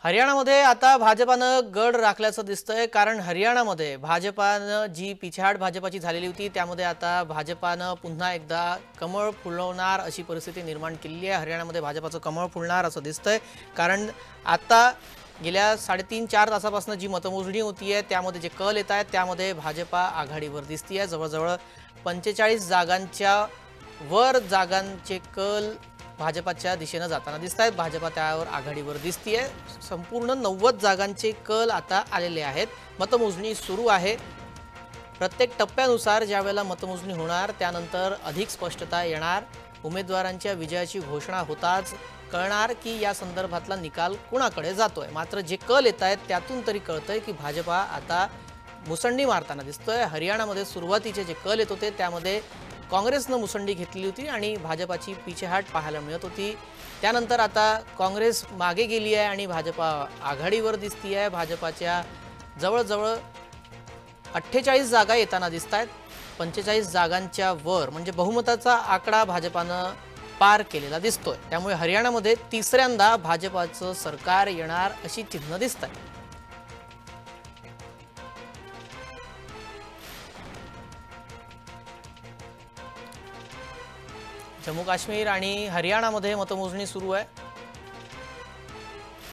हरियाणामध्ये आता भाजपानं गड राखल्याचं दिसतंय, कारण हरियाणामध्ये भाजपानं जी पिछाड भाजपाची झालेली होती त्यामध्ये आता भाजपानं पुन्हा एकदा कमळ फुलवणार अशी परिस्थिती निर्माण केली आहे। हरियाणामध्ये भाजपाचं कमळ फुलणार असं दिसतंय, कारण आता गेल्या 3.5-4 तासापासून जी मतमोजणी होतीये त्यामध्ये जे कल येत आहेत त्यामध्ये भाजपा आघाडीवर दिसतीये। जवळजवळ 45 जागांच्या वर जागांचे कल भाजपाच्या दिशेने जाताना दिसतात। भाजपा त्यावर आघाडीवर दिसतीये। संपूर्ण 90 जागांचे कल आता आलेले आहेत। मतमोजणी सुरू आहे। प्रत्येक टप्प्यानुसार ज्यावेळेला मतमोजणी होणार त्यानंतर अधिक स्पष्टता येणार। उमेदवारांच्या विजयाची घोषणा होताच कळणार की या संदर्भातला निकाल कुणाकडे जातोय। मात्र जे कल येत आहेत त्यातून तरी कळतंय की भाजपा आता मुसंडी मारताना दिसतोय। हरियाणामध्ये सुरुवातीचे जे कल येत होते त्यामध्ये काँग्रेसने मुसंडी घेतली होती आणि भाजपाची पिछेहाट पाहायला मिळत होती। त्यानंतर आता काँग्रेस मागे गेली आहे आणि भाजपा आघाडीवर दिसती आहे। भाजपाच्या जवळजवळ 48 जागा येताना दिसतात। 45 जागांच्या वर म्हणजे बहुमताचा आकडा भाजपानं पार केलेला दिसतोय। त्यामुळे हरियाणामध्ये तिसऱ्यांदा भाजपाचं सरकार येणार अशी चिन्ह दिसतात। जम्मू काश्मीर आणि हरियाणामध्ये मतमोजणी सुरू आहे।